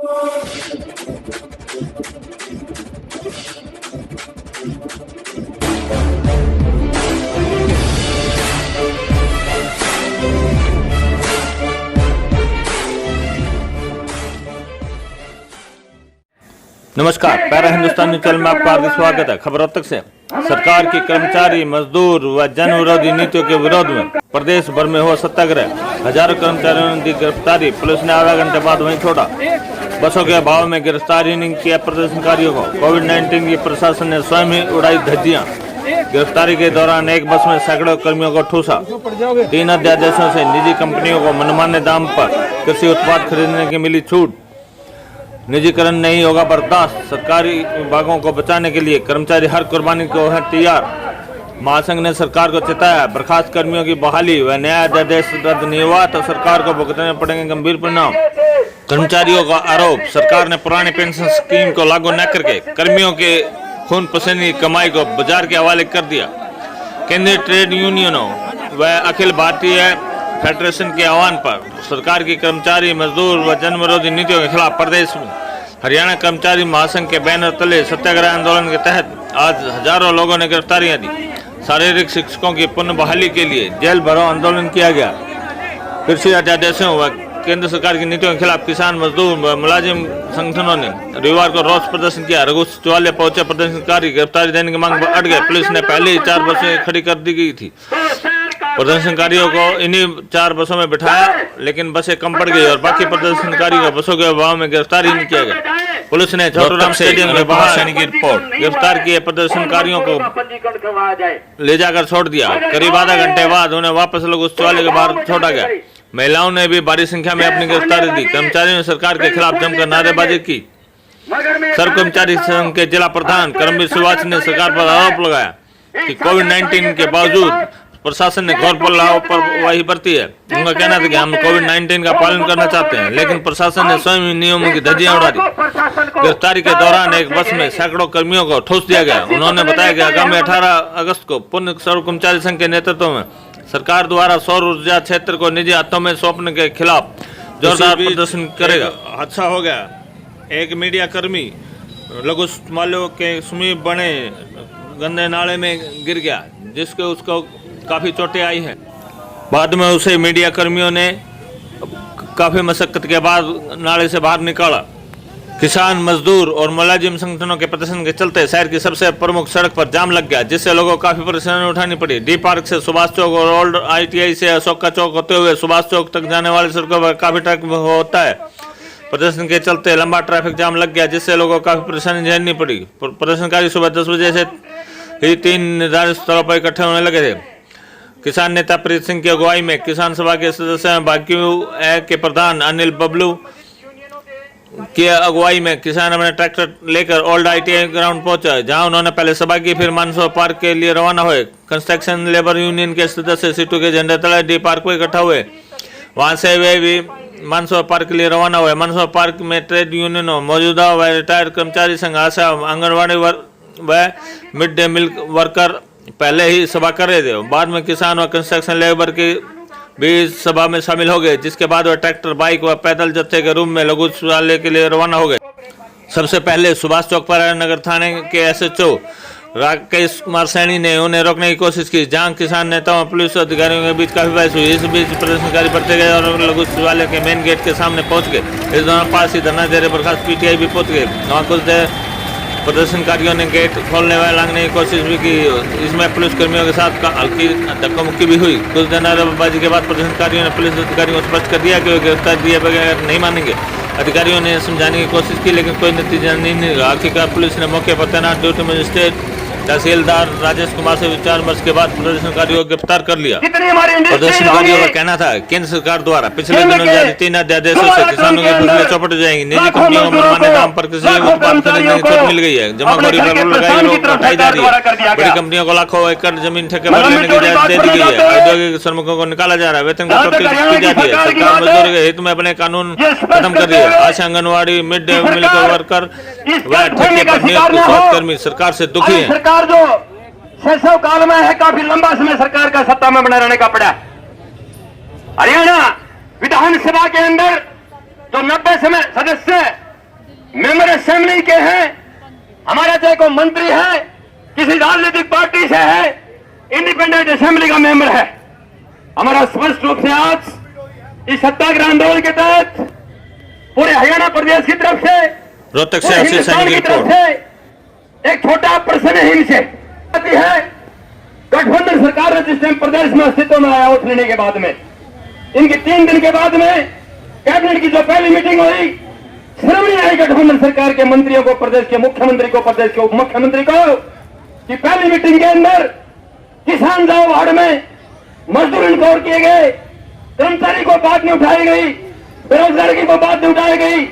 नमस्कार, पैरा हिंदुस्तानी चैनल में आपका हार्दिक स्वागत है। खबर अब तक से सरकार की कर्मचारी, मजदूर व जन विरोधी नीतियों के विरोध में प्रदेश भर में हुआ सत्याग्रह। हजारों कर्मचारियों ने दी गिरफ्तारी, पुलिस ने आधा घंटे बाद वहीं छोड़ा। बसों के अभाव में गिरफ्तारी नहीं किया प्रदर्शनकारियों को। कोविड-19 की प्रशासन ने स्वयं ही उड़ाई धज्जियां। गिरफ्तारी के दौरान एक बस में सैकड़ों कर्मियों को ठूसा। 3 अध्यादेशों से निजी कंपनियों को मनमाने दाम पर कृषि उत्पाद खरीदने की मिली छूट। निजीकरण नहीं होगा बर्दाश्त। सरकारी विभागों को बचाने के लिए कर्मचारी हर कुर्बानी को है तैयार। महासंघ ने सरकार को चेताया, बर्खास्त कर्मियों की बहाली व नया अध्यादेश रद्द नहीं हुआ तो सरकार को भुगतने पड़ेंगे गंभीर परिणाम। कर्मचारियों का आरोप, सरकार ने पुरानी पेंशन स्कीम को लागू न करके कर्मियों के खून पसीने की कमाई को बाजार के हवाले कर दिया। केंद्रीय ट्रेड यूनियनों व अखिल भारतीय फेडरेशन के आह्वान पर सरकार की कर्मचारी, मजदूर व जन विरोधी नीतियों के खिलाफ प्रदेश में हरियाणा कर्मचारी महासंघ के बैनर तले सत्याग्रह आंदोलन के तहत आज हजारों लोगों ने गिरफ्तारियां दी। शारीरिक शिक्षकों की पुनः बहाली के लिए जेल भरो आंदोलन किया गया। कृषि अध्यादेशों व केंद्र सरकार की नीतियों के खिलाफ किसान, मजदूर व मुलाजिम संगठनों ने रविवार को रोष प्रदर्शन किया। रघु सचिवालय पहुंचे प्रदर्शनकारी गिरफ्तारी देने की मांग पर अड़ गए। पुलिस ने पहले ही 4 बसें खड़ी कर दी गई थी। प्रदर्शनकारियों को इन्हीं 4 बसों में बिठाया, लेकिन बसें कम पड़ गई और बाकी प्रदर्शनकारियों को बसों के अभाव में गिरफ्तारी नहीं किया गया। पुलिस ने छोटूराम स्टेडियम के बाहर गिरफ्तार किए प्रदर्शनकारियों को ले जाकर छोड़ दिया। करीब आधा घंटे बाद उन्हें वापस लघु सचिवालय के बाहर छोड़ा गया। महिलाओं ने भी भारी संख्या में अपनी गिरफ्तारी दी। कर्मचारियों ने सरकार के खिलाफ जमकर नारेबाजी की। सर्व कर्मचारी संघ के जिला प्रधान करमवीर सुभाष ने सरकार पर आरोप लगाया कि कोविड-19 के बावजूद प्रशासन ने घोर लापरवाही बरती है। उनका कहना था कि हम कोविड-19 का पालन करना चाहते हैं, लेकिन प्रशासन ने स्वयं नियमों की धज्जियां उड़ा दी। गिरफ्तारी के दौरान एक बस में सैकड़ों कर्मियों को ठूस दिया गया। उन्होंने बताया कि आगामी 18 अगस्त को पूर्ण सर्व कर्मचारी संघ के नेतृत्व में सरकार द्वारा सौर ऊर्जा क्षेत्र को निजी हाथों में सौंपने के खिलाफ जोरदार प्रदर्शन करेगा। हादसा हो गया, एक मीडिया कर्मी लघु सचिवालय के समीप बने गंदे नाले में गिर गया, जिसके उसको काफी चोटें आई हैं। बाद में उसे मीडिया कर्मियों ने काफी मशक्कत के बाद नाले से बाहर निकाला। किसान, मजदूर और मुलाजिम संगठनों के प्रदर्शन के चलते शहर की सबसे प्रमुख सड़क पर जाम लग गया, जिससे लोगों को काफी परेशानी उठानी पड़ी। डी पार्क से सुभाष चौक और ओल्ड ITI से अशोका चौक होते हुए सुभाष चौक तक जाने वाली सड़कों पर काफी ट्रैफिक होता है। प्रदर्शन के चलते लंबा ट्रैफिक जाम लग गया, जिससे लोगों को काफी परेशानी झेलनी पड़ी। प्रदर्शनकारी सुबह 10 बजे से ही 3 निर्धारित स्थलों पर इकट्ठे होने लगे थे। किसान नेता प्रीत सिंह की अगुवाई में किसान सभा के सदस्य भाग्यू के प्रधान अनिल बबलू की अगुवाई में किसान अपने ट्रैक्टर लेकर ओल्ड ITI ग्राउंड पहुंचा, जहां उन्होंने पहले सभा की, फिर मानसरोवर पार्क के लिए रवाना हुए। कंस्ट्रक्शन लेबर यूनियन के सदस्य सीटू के झंडे तले डी पार्क पर इकट्ठा हुए। वहां से वे भी मानसरोवर पार्क के लिए रवाना हुए। मानसरोवर पार्क में ट्रेड यूनियनों, मौजूदा व रिटायर्ड कर्मचारी संघ, आशा, आंगनबाड़ी व मिड डे मील वर्कर पहले ही सभा कर रहे थे। बाद में किसान और कंस्ट्रक्शन लेबर की भी सभा में शामिल हो गए, जिसके बाद वह ट्रैक्टर, बाइक व पैदल जत्थे के रूप में लघु सचिवालय के लिए रवाना हो गए। सबसे पहले सुभाष चौक पर नगर थाने के SHO राकेश कुमार सैनी ने उन्हें रोकने की कोशिश की, जहां किसान नेताओं और पुलिस अधिकारियों के बीच काफी बहस हुई। इस बीच प्रदर्शनकारी बढ़ते गए और लघु सचिवालय के मेन गेट के सामने पहुंच गए। इस दौरान पास ही धरना दे रहे बर्खास्त PTI भी पहुंच गए। वहाँ कुछ देर प्रदर्शनकारियों ने गेट खोलने व लांघने की कोशिश भी की। इसमें पुलिस कर्मियों के साथ हल्की धक्का मुक्की भी हुई। कुछ देर नारेबाजी के बाद प्रदर्शनकारियों ने पुलिस अधिकारियों को स्पष्ट कर दिया कि वे गिरफ्तार दिए बगैर नहीं मानेंगे। अधिकारियों ने समझाने की कोशिश की, लेकिन कोई नतीजा नहीं निकला। आखिरकार पुलिस ने मौके पर तैनात ड्यूटी मजिस्ट्रेट तहसीलदार राजेश कुमार से विचार-विमर्श के बाद प्रदर्शनकारियों को गिरफ्तार कर लिया। प्रदर्शनकारियों का कहना था, केंद्र सरकार द्वारा पिछले दिनों जारी 3 अध्यादेशों से किसानों की फसलें चौपट हो जाएंगी। निजी कंपनियों को मनमाने दाम पर कृषि उत्पाद खरीदने की छूट मिल गई है। जमाखोरी पर रोक लगाई, रोक हटाई जा रही है। बड़ी कंपनियों को लाखों एकड़ जमीन ठेके पर लेने की इजाजत दे दी गई है। औद्योगिक श्रमिकों को निकाला जा रहा है। वेतन कटौती की जा रही है। सरकार मजदूरों के हित में अपने कानून खत्म कर रही है। Asha, anganwadi, mid day meal worker व ठेके पर नियुक्त स्वास्थ्यकर्मी सरकार से दुखी है। शैशव काल में है, काफी लंबा समय सरकार का सत्ता में बना रहने का पड़ा। हरियाणा विधानसभा के अंदर जो 90 सदस्य मेंबर असेंबली के हैं, हमारा चाहे कोई मंत्री है, किसी राजनीतिक पार्टी से है, इंडिपेंडेंट असेंबली का मेंबर है। हमारा स्पष्ट रूप से आज इस सत्याग्रह आंदोलन के तहत पूरे हरियाणा प्रदेश की तरफ से, रोहतक से पूरे आशीष हिंदुस्तान सैनी की की तरफ रिपोर्ट। से एक छोटा प्रश्न है इनसे आती है। गठबंधन सरकार ने जिस टाइम प्रदेश में अस्तित्व में आया उस निर्णय के बाद में, इनके 3 दिन के बाद में कैबिनेट की जो पहली मीटिंग हुई, शर्म नहीं आई गठबंधन सरकार के मंत्रियों को, प्रदेश के मुख्यमंत्री को, प्रदेश के उप मुख्यमंत्री को, कि पहली मीटिंग के अंदर किसान जाओ वार्ड में मजदूर इनकोर किए गए, कर्मचारी को बात नहीं उठाई गई, बेरोजगारी की कोई बात नहीं उठाई गई,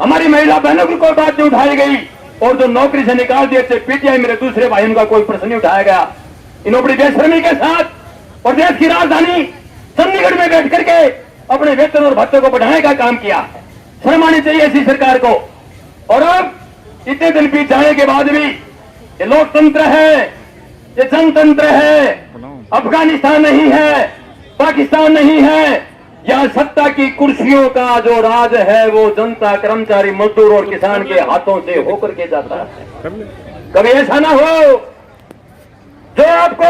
हमारी महिला बहनों की कोई बात नहीं उठाई गई, और जो नौकरी से निकाल दिए थे पीटीआई मेरे दूसरे भाई, उनका कोई प्रश्न नहीं उठाया गया। इन बड़ी बेशर्मी के साथ प्रदेश की राजधानी चंडीगढ़ में बैठ करके अपने वेतन और भत्ते को बढ़ाने का काम किया। शर्म आनी चाहिए ऐसी सरकार को। और अब इतने दिन बीत जाने के बाद भी ये लोकतंत्र है, ये जनतंत्र है, अफगानिस्तान नहीं है, पाकिस्तान नहीं है। यहाँ सत्ता की कुर्सियों का जो राज है वो जनता, कर्मचारी, मजदूर और किसान के हाथों से होकर के जाता है। कभी ऐसा ना हो जो आपको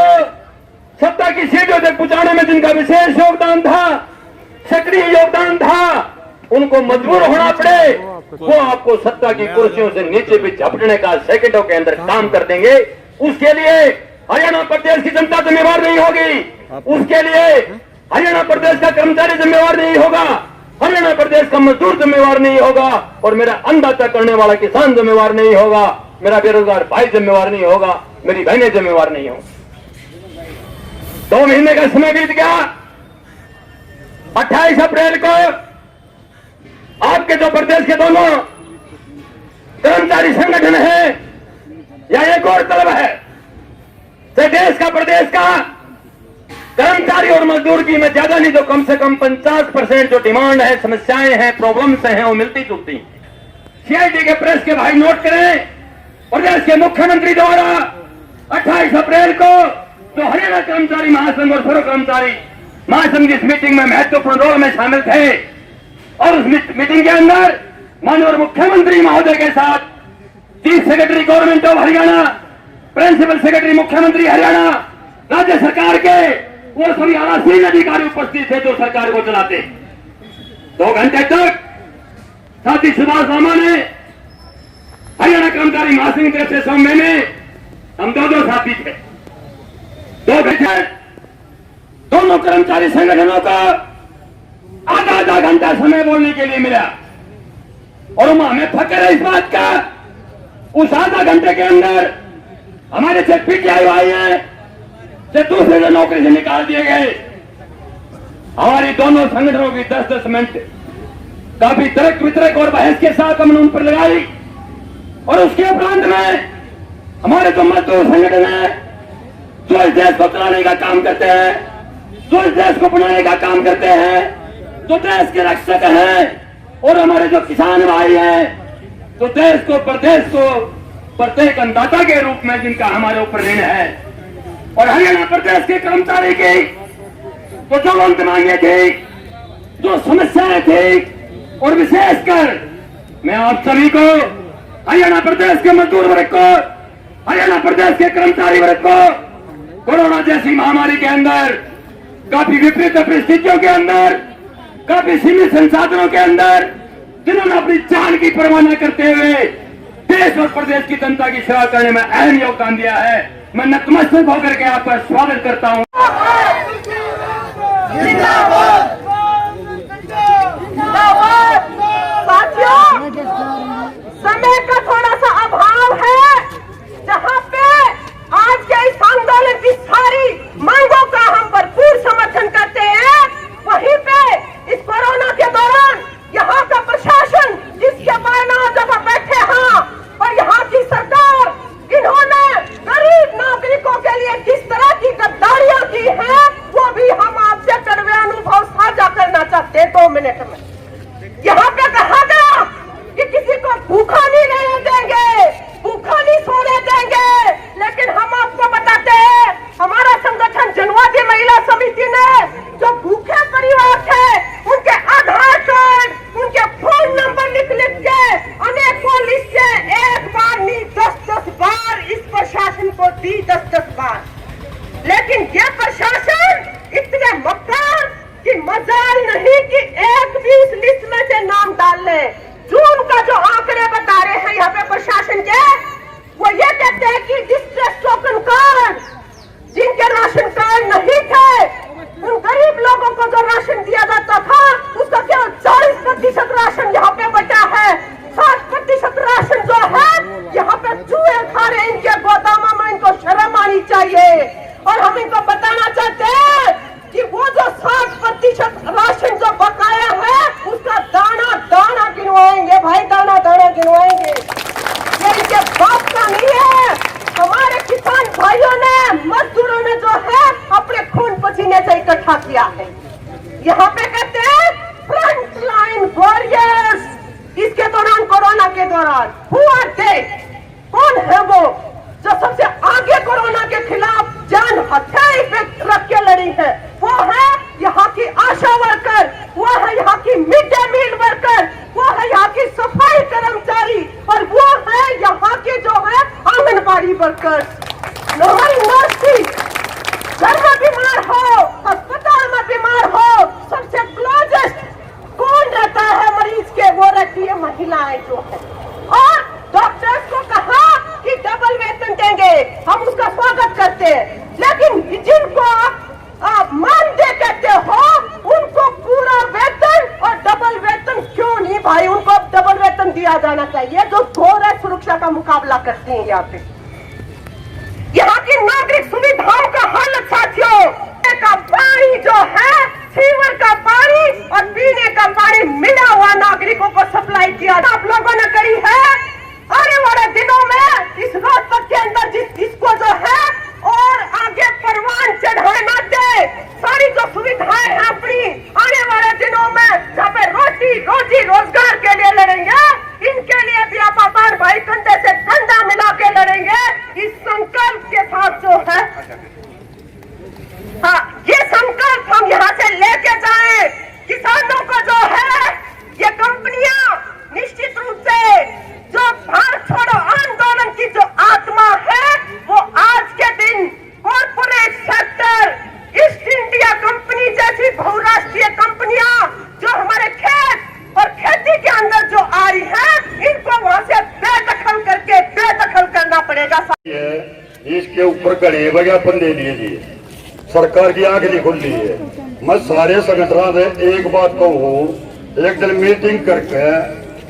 सत्ता की सीटों तक पहुंचाने में जिनका विशेष योगदान था, सक्रिय योगदान था, उनको मजबूर होना पड़े, वो आपको सत्ता की कुर्सियों से नीचे भी झपटने का सेकंडों के अंदर काम कर देंगे। उसके लिए हरियाणा प्रदेश की जनता जिम्मेवार नहीं होगी, उसके लिए हरियाणा प्रदेश का कर्मचारी जिम्मेवार नहीं होगा, हरियाणा प्रदेश का मजदूर जिम्मेवार नहीं होगा, और मेरा अन्नदाता करने वाला किसान जिम्मेवार नहीं होगा, मेरा बेरोजगार भाई जिम्मेवार नहीं होगा, मेरी बहनें जिम्मेवार नहीं होंगी। 2 महीने का समय बीत गया। 28 अप्रैल को आपके जो प्रदेश के दोनों कर्मचारी संगठन है, या एक और तलब है, देश का, प्रदेश का कर्मचारी और मजदूर की, मैं ज्यादा नहीं तो कम से कम 50% जो डिमांड है, समस्याएं हैं, प्रॉब्लम्स हैं, वो मिलती जुलती। सीआईटी के प्रेस के भाई नोट करें, प्रदेश के मुख्यमंत्री द्वारा 28 अप्रैल को जो हरियाणा कर्मचारी महासंघ और सर्व कर्मचारी महासंघ इस मीटिंग में महत्वपूर्ण रोल में शामिल थे, और उस मीटिंग के अंदर माननीय मुख्यमंत्री महोदय के साथ chief secretary government of Haryana, principal secretary मुख्यमंत्री हरियाणा, राज्य सरकार के वो सभी आलासीन अधिकारी उपस्थित थे जो सरकार को चलाते। 2 घंटे तक साथी सुभाष रामा ने हरियाणा कर्मचारी महासंघ की तरफ से सौम्य में हम 2 साथी थे। 2 घंटे दोनों कर्मचारी संगठनों का आधा घंटा समय बोलने के लिए मिला, और हमें फक्र है इस बात का, उस आधा घंटे के अंदर हमारे से पीटीआई भाई हैं, से दूसरे जो नौकरी से निकाल दिए गए। हमारी दोनों संगठनों की 10-10 मिनट काफी तर्क वितर्क और बहस के साथ हमने उन पर लगाई, और उसके उपरांत में हमारे जो मजदूर संगठन है, जो इस देश को चलाने का काम करते हैं, जो इस देश को बनाने का काम करते हैं, जो देश के रक्षक हैं, और हमारे जो किसान भाई हैं, जो देश को, प्रदेश को प्रत्येक अन्नदाता के रूप में जिनका हमारे ऊपर ऋण है, और हरियाणा प्रदेश के कर्मचारी की तो जो अंत मांगे थे, जो समस्याएं थी, और विशेषकर मैं आप सभी को, हरियाणा प्रदेश के मजदूर वर्ग को, हरियाणा प्रदेश के कर्मचारी वर्ग को कोरोना जैसी महामारी के अंदर, काफी विपरीत परिस्थितियों के अंदर, काफी सीमित संसाधनों के अंदर, जिन्होंने अपनी जान की परवाह न करते हुए देश और प्रदेश की जनता की सेवा करने में अहम योगदान दिया है, मैं नतमस्तक होकर के आपका स्वागत करता हूं। साथियों, समय का थोड़ा सा अभाव है, जहां पे आज के इस आंदोलन की सारी मांगों का हम भरपूर समर्थन करते हैं, वहीं पे इस कोरोना के दौरान यहाँ का प्रशासन जिसके परिणाम जब बैठे हैं, और यहाँ की सरकार, इन्होंने गरीब नागरिकों के लिए किस तरह की गद्दारियां की हैं, वो भी हम आपसे कड़वे अनुभव साझा करना चाहते हैं 2 मिनट में। यहाँ पे कहा गया कि किसी को भूखा नहीं रहने देंगे, भूखा नहीं सोने देंगे, लेकिन हम आपको बताते हैं, हमारा संगठन जनवादी महिला समिति ने जो भूखे परिवार थे, उनके आधार कार्ड, उनके फोन नंबर लिख के अनेकों का जो आंकड़े बता रहे हैं यहाँ पे प्रशासन के, वो ये कहते हैं कि डिस्ट्रेस टोकन कार्ड, जिनके राशन कार्ड नहीं थे, उन गरीब लोगों को जो राशन दिया जाता था उसका केवल 40% राशन यहाँ पे बचा है। 60% राशन जो है यहाँ पे चूहे खा रहे, इनके गोदामों में, इनको शर्म आनी चाहिए। और हम इनको बताना चाहते हैं कि वो जो 60% राशन जो बकाया है उसका दाना दाना गिनवाएंगे भाई, दाना दाना गिनवाएंगे। ये इनके बाप का नहीं है। हमारे किसान भाइयों ने, मजदूरों ने जो है अपने खून पसीने से इकट्ठा किया है। यहाँ पे कहते हैं फ्रंट लाइन वॉरियर्स। इसके दौरान, कोरोना के दौरान हुआ थे, कौन है वो जो सबसे आगे कोरोना के खिलाफ जान हथियार पे रख के लड़ी है? वो है यहाँ की आशा वर्कर, वो है यहाँ की मिड डे मील वर्कर, वो है यहाँ की सफाई कर्मचारी, और वो है यहाँ के जो है आंगनबाड़ी वर्कर्स। नॉर्मल नर्सिंग, घर में बीमार हो, अस्पताल में बीमार हो, सबसे क्लोजेस्ट कौन रहता है मरीज के? वो रहती है महिलाएं जो है। और डॉक्टर्स को कहा कि डबल वेतन देंगे, हम उसका स्वागत करते हैं, लेकिन जिनको आप मानदेय कहते हो उनको पूरा वेतन और डबल वेतन क्यों नहीं भाई? उनको डबल वेतन दिया जाना चाहिए जो घोर सुरक्षा का मुकाबला करते हैं। यहाँ की नागरिक सुविधाओं का हालत साथियों, का पानी जो है, सीवर का पानी और पीने का पानी मिला हुआ नागरिकों को सप्लाई किया आप लोगों ने करी है। आने वाले दिनों में इस रोहतक के अंदर जिसको जो है और आगे परवान चढ़ाना दे, सारी जो सुविधाएं हैं अपनी, आने वाले दिनों में जहाँ पे रोजी रोजगार के लिए लड़ेंगे, इनके लिए भी आप अपार भाई कंधे से कंधा मिला के लड़ेंगे इस संकल्प के साथ जो है। हाँ, ये संकल्प हम यहाँ से लेके जाएं। किसानों को जो है ये कंपनियां निश्चित रूप से जो भारत छोड़ो आंदोलन की जो आत्मा है वो आज के दिन corporate sector, east India company जैसी बहुराष्ट्रीय कंपनियां जो हमारे खेत और खेती के अंदर जो आ रही है, इनको वहां से बेदखल करके बेदखल करना पड़ेगा। इसके ऊपर कड़े विज्ञापन दे दिए, सरकार की आंख नहीं खुल रही है। मैं सारे संगठनों से एक बात कहूँ, एक दिन मीटिंग करके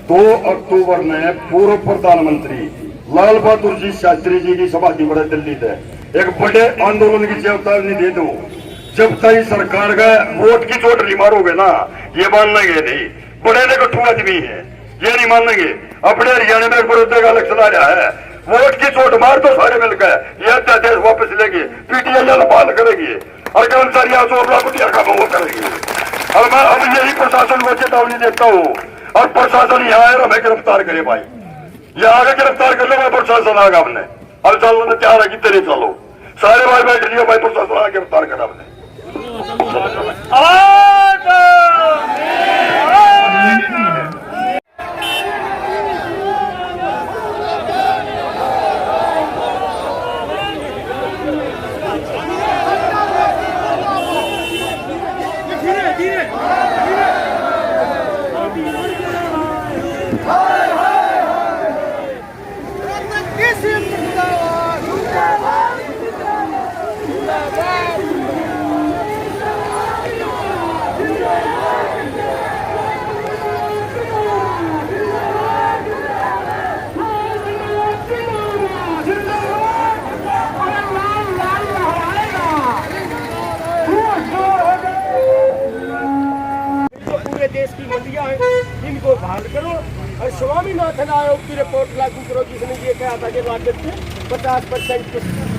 2 अक्टूबर में पूर्व प्रधानमंत्री लाल बहादुर जी शास्त्री जी की समाधि बड़े दिल्ली से एक बड़े आंदोलन की चेतावनी दे दो। जब तक सरकार का वोट की चोट नहीं मारोगे ना, ये मानेंगे नहीं। बड़े देखो आदमी है, ये नहीं मानेंगे। अपने हरियाणा में बड़ौदा का इलेक्शन आ रहा है, वोट की चोट मार तो सारे मिलकर ये अध्यादेश वापस लेंगे, पीटीआई पाल करेगी और कर्मचारी कुटिया का वो करेगी। और मैं अब यही प्रशासन को चेतावनी देता हूँ, और प्रशासन यहाँ आए हमें गिरफ्तार करे भाई, ये आगे गिरफ्तार कर लो। मैं प्रशासन आगा हमने अब चलने में तैयार है कि तेरे चलो सारे भाई बैठ लियो भाई, प्रशासन आगे गिरफ्तार करा हमने। देश की मंडियां हैं, इनको बहाल करो और स्वामीनाथन आयोग की रिपोर्ट लागू करो, जिसने ये कहा था कि लागत में 50%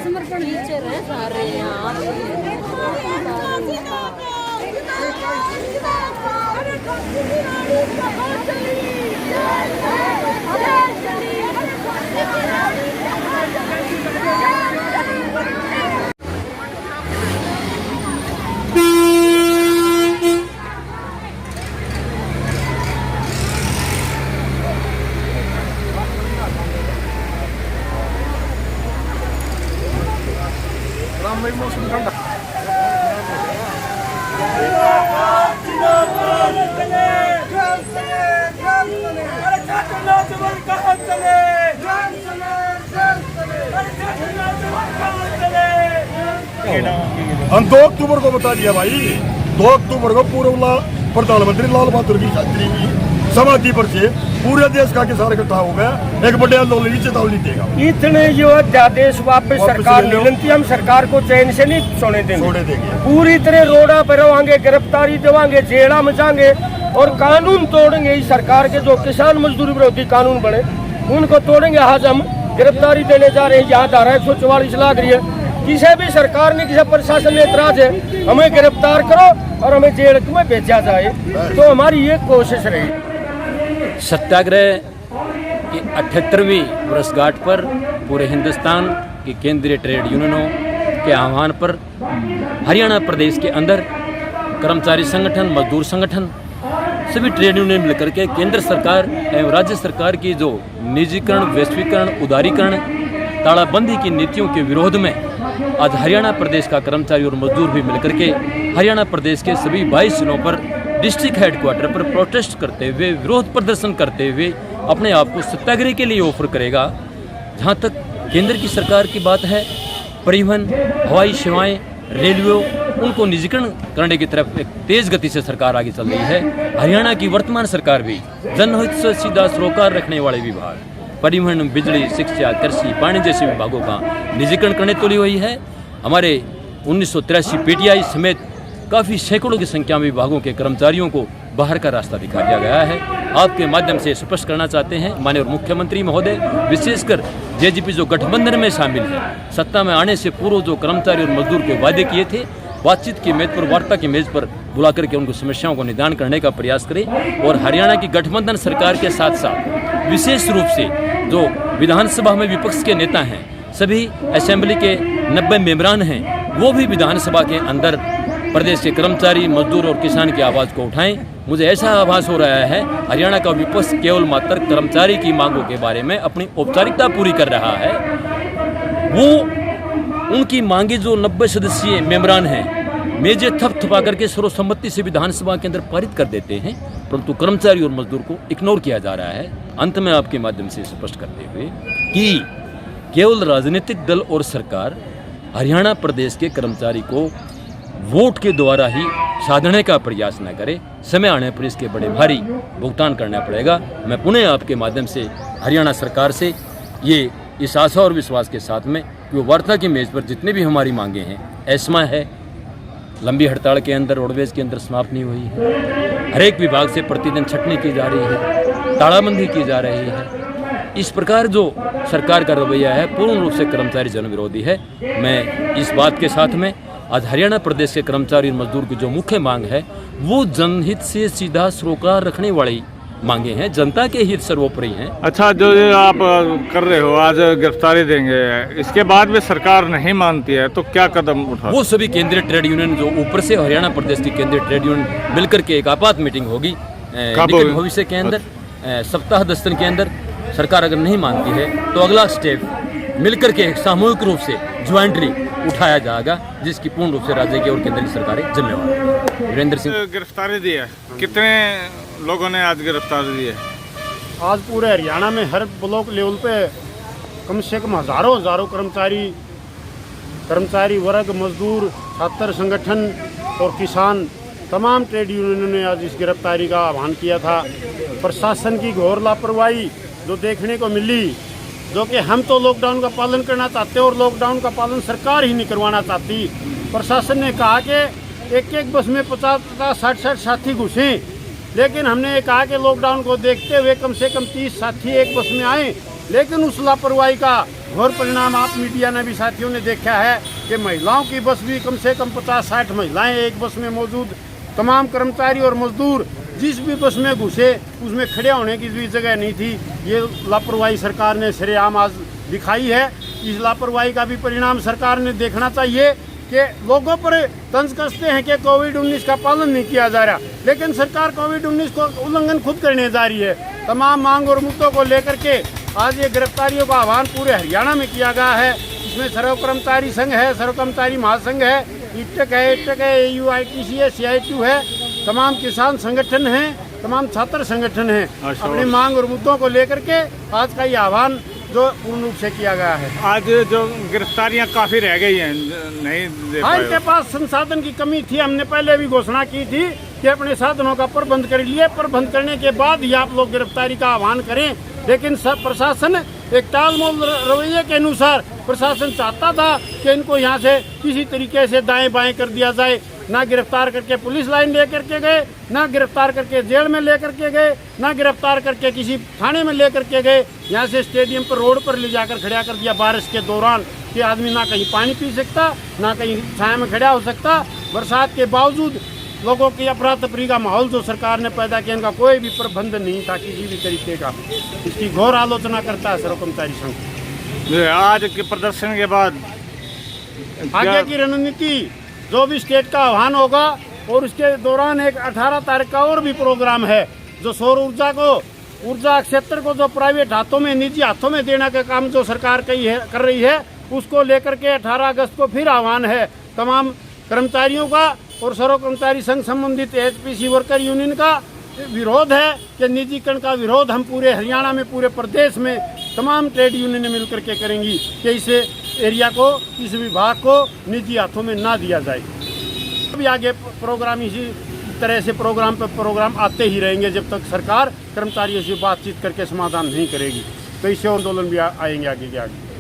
समर्पण नीचे रहे सारे यहाँ हम 2 अक्टूबर को बता दिया भाई, 2 अक्टूबर को पूर्व प्रधानमंत्री लाल बहादुर की शास्त्री की समाधि पर से पूरे देश का किसान इकट्ठा हो गया, एक बड़े आंदोलन की चेतावनी देगा। इतने जो अध्यादेश वापस सरकार ले लेती, हम सरकार को चैन से नहीं सोने देंगे। पूरी तरह रोड़ा पर रवांगे, गिरफ्तारी देवांगे, जेड़ा मचाएंगे और कानून तोड़ेंगे। इस सरकार के जो किसान मजदूरी विरोधी कानून बने उनको तोड़ेंगे। आज हम गिरफ्तारी देने जा रहे हैं, यहाँ धारा 144 लाग रही है। किसी भी सरकार ने, किसी प्रशासन ने एतराज है, हमें गिरफ्तार करो और हमें जेल में भेजा जाए, तो हमारी ये कोशिश रही। सत्याग्रह की 78वीं वर्षगांठ पर पूरे हिंदुस्तान की केंद्रीय ट्रेड यूनियनों के आह्वान पर हरियाणा प्रदेश के अंदर कर्मचारी संगठन, मजदूर संगठन, सभी ट्रेड यूनियन मिलकर के केंद्र सरकार एवं राज्य सरकार की जो निजीकरण, वैश्वीकरण, उदारीकरण, तालाबंदी की नीतियों के विरोध में आज हरियाणा प्रदेश का कर्मचारी और मजदूर भी मिलकर के हरियाणा प्रदेश के सभी 22 जिलों पर डिस्ट्रिक्ट हेडक्वार्टर पर प्रोटेस्ट करते हुए, विरोध प्रदर्शन करते हुए अपने आप को सत्याग्रह के लिए ऑफर करेगा। जहाँ तक केंद्र की सरकार की बात है, परिवहन, हवाई सेवाएं, रेलवे, उनको निजीकरण करने की तरफ एक तेज गति से सरकार आगे चल रही है। हरियाणा की वर्तमान सरकार भी जनहित से सीधा सरोकार रखने वाले विभाग, परिवहन, बिजली, शिक्षा, कृषि, वाणिज्य जैसे विभागों का निजीकरण करने तुली हुई है। हमारे 1983 पीटीआई समेत काफ़ी सैकड़ों की संख्या में विभागों के कर्मचारियों को बाहर का रास्ता दिखा दिया गया है। आपके माध्यम से स्पष्ट करना चाहते हैं माननीय मुख्यमंत्री महोदय, विशेषकर जेजेपी जो गठबंधन में शामिल है, सत्ता में आने से पूर्व जो कर्मचारी और मजदूर के वादे किए थे, बातचीत की मेज पर, वार्ता की मेज पर बुला करके उनको समस्याओं को निदान करने का प्रयास करें। और हरियाणा की गठबंधन सरकार के साथ साथ विशेष रूप से जो विधानसभा में विपक्ष के नेता हैं, सभी असेंबली के 90 मेंबरान हैं, वो भी विधानसभा के अंदर प्रदेश के कर्मचारी, मजदूर और किसान की आवाज़ को उठाएं। मुझे ऐसा आभास हो रहा है हरियाणा का विपक्ष केवल मात्र कर्मचारी की मांगों के बारे में अपनी औपचारिकता पूरी कर रहा है। वो उनकी मांगे जो 90 सदस्यीय मेंबरान हैं, मेजे थपथपा करके सर्वसम्मति से विधानसभा के अंदर पारित कर देते हैं, परंतु कर्मचारी और मजदूर को इग्नोर किया जा रहा है। अंत में आपके माध्यम से स्पष्ट करते हुए कि केवल राजनीतिक दल और सरकार हरियाणा प्रदेश के कर्मचारी को वोट के द्वारा ही साधने का प्रयास न करे, समय आने पर इसके बड़े भारी भुगतान करना पड़ेगा। मैं पुनः आपके माध्यम से हरियाणा सरकार से ये इस आशा और विश्वास के साथ में कि वो वार्ता की मेज पर जितने भी हमारी मांगे हैं, एस्मा है, लंबी हड़ताल के अंदर रोडवेज के अंदर समाप्त नहीं हुई है, हर एक विभाग से प्रतिदिन छटनी की जा रही है, तालाबंदी की जा रही है, इस प्रकार जो सरकार का रवैया है पूर्ण रूप से कर्मचारी जन विरोधी है। मैं इस बात के साथ में आज हरियाणा प्रदेश के कर्मचारी और मजदूर की जो मुख्य मांग है वो जनहित से सीधा सरोकार रखने वाली मांगे हैं, जनता के हित सर्वोपरि हैं। अच्छा, जो ये आप कर रहे हो, आज गिरफ्तारी देंगे, इसके बाद भी सरकार नहीं मानती है तो क्या कदम उठा? वो सभी केंद्रीय ट्रेड यूनियन जो ऊपर से हरियाणा प्रदेश की केंद्रीय ट्रेड यूनियन मिलकर के एक आपात मीटिंग होगी निकट भविष्य के अंदर, सप्ताह 10 दिन के अंदर। सरकार अगर नहीं मानती है तो अगला स्टेप मिलकर के सामूहिक रूप से ज्वाइंटली उठाया जाएगा, जिसकी पूर्ण रूप से राज्य की और केंद्र की सरकारें जिम्मेवार हैं। वीरेंद्र सिंह गिरफ्तारी दी है, कितने लोगों ने आज गिरफ्तारी दी है? आज पूरे हरियाणा में हर ब्लॉक लेवल पे कम से कम हजारों कर्मचारी वर्ग, मजदूर, छात्र संगठन और किसान, तमाम ट्रेड यूनियनों ने आज इस गिरफ्तारी का आह्वान किया था। प्रशासन की घोर लापरवाही जो देखने को मिली, जो कि हम तो लॉकडाउन का पालन करना चाहते और लॉकडाउन का पालन सरकार ही नहीं करवाना चाहती। प्रशासन ने कहा कि एक बस में 50-50, 60-60 साथी घुसे, लेकिन हमने कहा कि लॉकडाउन को देखते हुए कम से कम 30 साथी एक बस में आए, लेकिन उस लापरवाही का घोर परिणाम आप मीडिया ने भी साथियों ने देखा है कि महिलाओं की बस भी कम से कम 50-60 महिलाएं एक बस में मौजूद, तमाम कर्मचारी और मजदूर जिस भी बस में घुसे उसमें खड़े होने की भी जगह नहीं थी। ये लापरवाही सरकार ने सरेआम आज दिखाई है। इस लापरवाही का भी परिणाम सरकार ने देखना चाहिए कि लोगों पर तंज कसते हैं कि कोविड-19 का पालन नहीं किया जा रहा, लेकिन सरकार कोविड-19 को उल्लंघन खुद करने जा रही है। तमाम मांग और मुद्दों को लेकर के आज ये गिरफ्तारियों का आह्वान पूरे हरियाणा में किया गया है। इसमें सर्व कर्मचारी संघ है, सर्व कर्मचारी महासंघ है, इटक है, AUITC है, CITU है, तमाम किसान संगठन हैं, तमाम छात्र संगठन हैं। अपनी मांग और मुद्दों को लेकर के आज का ये आह्वान जो पूर्ण रूप से किया गया है। आज जो गिरफ्तारियां काफी रह गई हैं, नहीं दे पाए। इनके पास संसाधन की कमी थी। हमने पहले भी घोषणा की थी कि अपने साधनों का प्रबंध कर लिए, प्रबंध करने के बाद ही आप लोग गिरफ्तारी का आह्वान करें, लेकिन सब प्रशासन एक टालमटोल रवैये के अनुसार प्रशासन चाहता था कि इनको यहाँ से किसी तरीके से दाएं बाएं कर दिया जाए। ना गिरफ्तार करके पुलिस लाइन लेकर के गए, ना गिरफ्तार करके जेल में लेकर के गए, ना गिरफ्तार करके किसी थाने में लेकर के गए। यहाँ से स्टेडियम पर रोड पर ले जाकर खड़ा कर दिया बारिश के दौरान कि आदमी ना कहीं पानी पी सकता, ना कहीं छाया में खड़ा हो सकता। बरसात के बावजूद लोगों की अफरा तफरी का माहौल जो सरकार ने पैदा किया, इनका कोई भी प्रबंध नहीं था किसी भी तरीके का। इसकी घोर आलोचना करता है सर्व कर्मचारी संघ। आज के प्रदर्शन के बाद आगे की रणनीति जो भी स्टेट का आह्वान होगा, और उसके दौरान एक 18 तारीख का और भी प्रोग्राम है जो सौर ऊर्जा क्षेत्र को जो प्राइवेट हाथों में, निजी हाथों में देने का काम जो सरकार कर रही है, उसको लेकर के 18 अगस्त को फिर आह्वान है तमाम कर्मचारियों का और सर्व कर्मचारी संघ संबंधित HPC वर्कर यूनियन का विरोध है कि निजीकरण का विरोध हम पूरे हरियाणा में, पूरे प्रदेश में तमाम ट्रेड यूनियन मिलकर के करेंगी कि इस एरिया को, इस विभाग को निजी हाथों में ना दिया जाए। अभी आगे प्रोग्राम इसी तरह से प्रोग्राम आते ही रहेंगे जब तक सरकार कर्मचारियों से बातचीत करके समाधान नहीं करेगी। तो इससे आंदोलन भी आएंगे आगे के आगे।